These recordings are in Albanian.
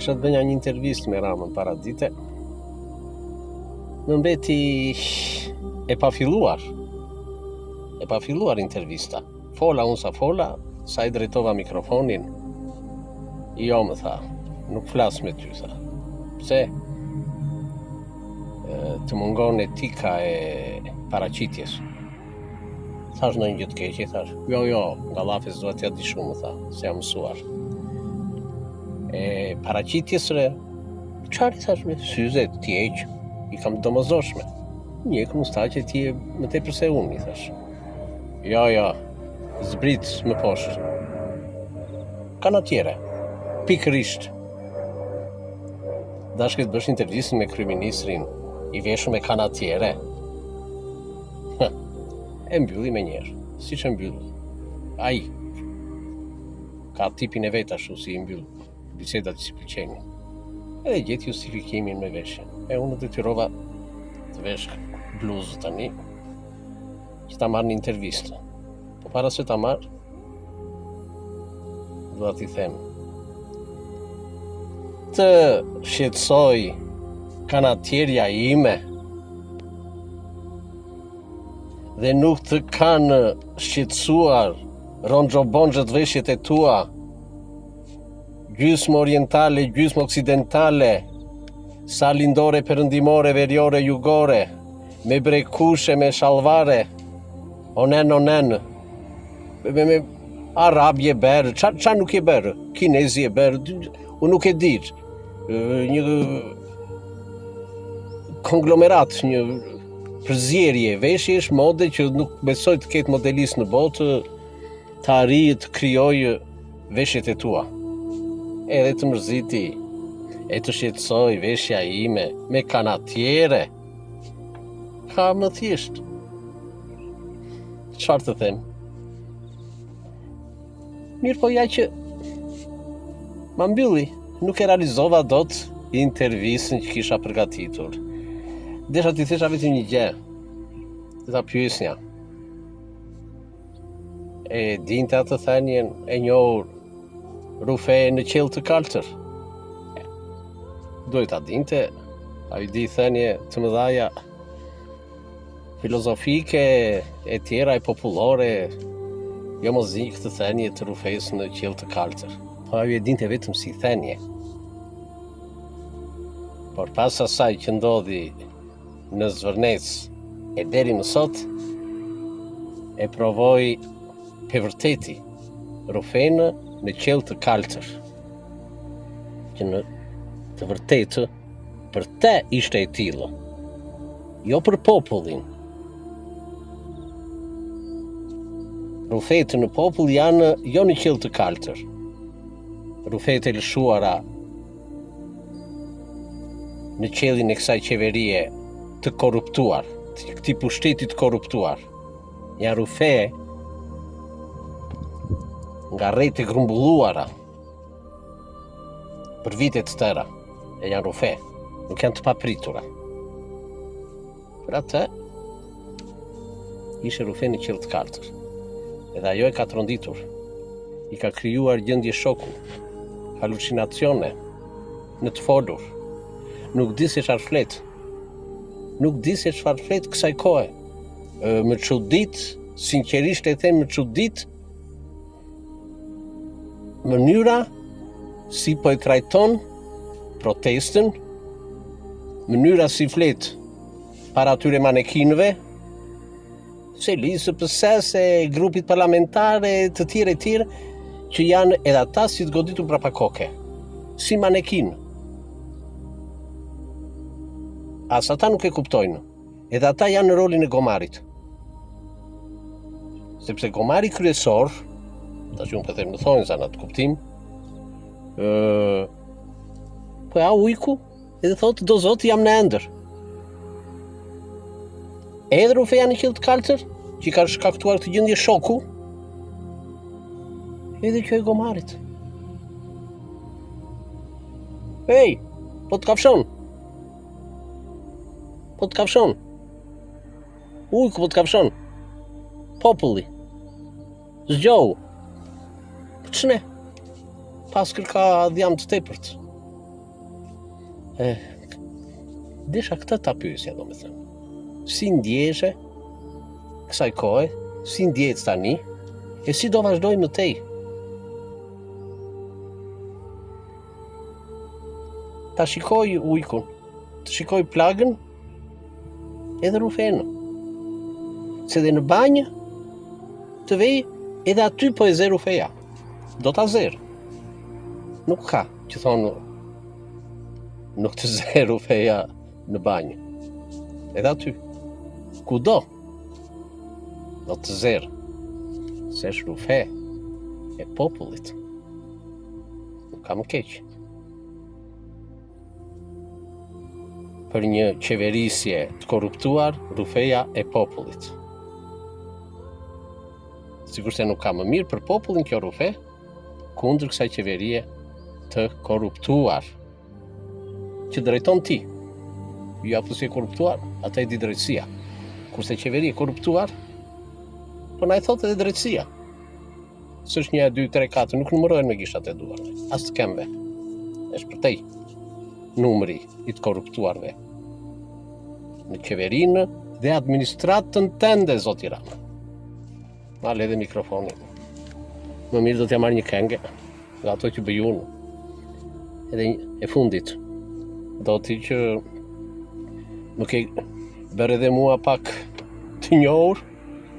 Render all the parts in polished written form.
Isha të bënja një intervistë me Ramën para dite. Më mbeti e pa filluar intervista. Fola unë sa I drejtova mikrofonin. Jo, më tha, nuk flas me ty, tha. Pse? Të mungon etika e paraqitjes. Thash në një gjë të keqe, thash. Jo, nga llafi s'dua t'ja di shumë, tha, se jam mësuar. E paraqitjes çfarë thash me syze ti heq, I kam domosdoshme. Njek mos ta që ti më tepër se unë, I thash. Jo, zbrit më poshtë. Kanë tjere. Pikërisht. Dashke të bësh intervistën me kryeministrin I veshur me kanatiere. E mbylli me njerë, si që mbylli. Ai ka tipin e vet ashtu si I mbyll bisedat që si pëlqenin. Edhe gjeti justifikimin me veshjen. E unë detyrova të vesh bluzë tani, që ta marr në intervistë. Po para se ta marr, dua t'i them. Të shqetësoj kanatierja ime dhe nuk të kanë shqetësuar ronxhobonxhët veshjet e tua, gjysmë orientale, gjysmë oksidentale, sa lindore, perëndimore, veriore, jugore, me brekushe, me shalvare, onen, me arabje berë, qa nuk je berë, kinezi je berë, unë nuk e dirë, një konglomerat, një përzierje, veshjesh mode që nuk besoj të ketë modelist në botë, të arrijë të krijojë veshjet e tua. Edhe të mërziti, e të shqetësoj veshja ime me kanatiere. Ka më thjesht. Çfarë të them? Mirë po ja që ma mbylli, nuk e realizova dot intervistën që kisha përgatitur. Desha t'i thesha vetëm një gjë, të ta pyesnja. E dinte atë thenjen e njohur Rufe në qelë të kaltër? Duhet ta dinte, ai di thenje të mëdhaja filozofike e tjera e popullore, jo mos di këtë thenje të Rufes në qelë të kaltër. Po ai e dinte vetëm si thenje. Por pas asaj që ndodhi në Zvërnec e deri më sot, e provoi pe vërteti Rufenë në qelë të kaltër. Që në të vërtetë, për te ishte e tillë, jo për popullin. Rufetë në popull janë jo në qelë të kaltër. Rufetë e lëshuara në qelin e kësaj qeverie të korruptuar, të këtij pushteti të korruptuar. Janë rufe nga rrejt e grumbulluara për vite të tëra, e janë rufe, nuk janë të papritura. Për atë, ishe rufe në qelë të kaltër. Edhe ajo e ka tronditur, I ka krijuar gjendje shoku, halucinacione, në të folur. Nuk di se çfarë flet, kësaj kohe. Më çudit, sinqerisht e them, më çudit mënyra si po e trajton protestën, mënyra si flet para atyre manekinëve, se lisë PS, se grupit parlamentare të tjere, që janë edhe ata si të goditur brapa koke, si manekin. As ata nuk e kuptojnë, edhe ata janë në rolin e gomarit. Sepse gomari kryesor, tash unë po them në thonjë sa në të kuptim, po ja ujku, edhe thotë do zot jam në ëndër. Edhe Rufeja në qelë të kaltër, që ka shkaktuar këtë gjendje shoku, edhe kjo e gomarit. Ej, po të kafshon. Ujku po të kafshon. Populli. Zgjohu. Po ç'ne? Paskër ka dhjam të tepërt. Desha këtë ta pyesja, domethënë. Si ndjeshe kësaj kohe, si ndjehet tani, e si do vazhdojmë më tej? Ta shikoj ujkun, të shikoj plagën edhe rufenën. Se dhe në banjë të vej edhe aty po e zer rufeja. Do ta zer. Nuk ka që thonë nuk të zer rufeja në banjë. Edhe aty. Kudo do të zer. Se është rufe e popullit. Nuk kam keq. Për një qeverisje të korruptuar, rufeja e popullit. Sigur se nuk ka më mirë për popullin kjo rufe, kundër kësaj qeverie të korruptuar, që drejton ti. Jo apo si e korruptuar, ata e di drejtësia. Kurse qeveri e korruptuar, po na e thot edhe drejtësia. S'është 1, 2, 3, 4, nuk numërohen me gishtat e duar. As të kemve. Është për tej numri i të korruptuarve. Në qeverinë dhe administratën tënde, zoti Rama. Male edhe mikrofonin. Më mirë do t'ja marrë një këngë nga ato që bëj unë. Edhe e fundit. Do t'i që më ke bërë edhe mua pak të njohur.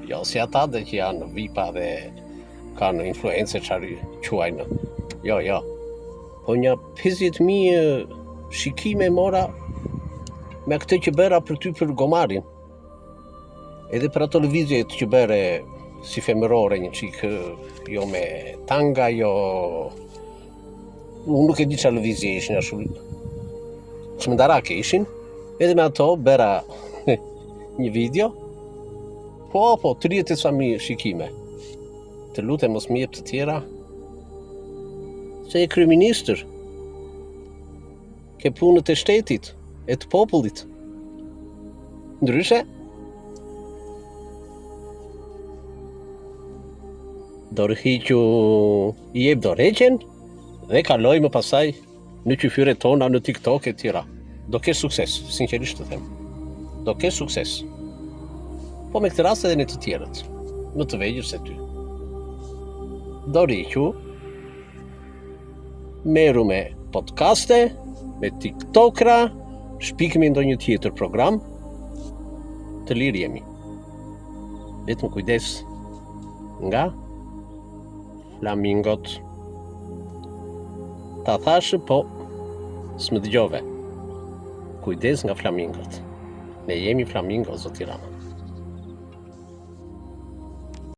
Jo si ata dhe që janë vipa dhe kanë influencë çfarë quajnë. Jo. Po një 50.000 shikime mora me këtë që bëra për ty për gomarin. Edhe për ato lëvizjet që bëre si femërore një qikë, jo me tanga, jo... Unë nuk e di çfarë lëvizje ishin ashtu. Çmendarake ishin. Edhe me ato bëra një video. Po, 30.000 shikime. Të lutem mos më jep të tjera. Se e kryeministër. Ke punët e shtetit, e të popullit. Ndryshe, dorëhiqu i jep dorëheqjen dhe kaloj më pasaj në qyfyret tona në TikTok e tjera. Do kesh sukses, sinqerisht të them. Do kesh sukses. Po me këtë rast edhe në të tjerët, më të vegjël se ty. Dorëhiqu, meru me podcaste, me TikTokra, shpikemi ndonjë tjetër program, të lirë jemi. Vetëm kujdes nga flamingot. Ta thashë, po s'më dëgjove. Kujdes nga flamingot. Ne jemi flamingo, zoti Rama.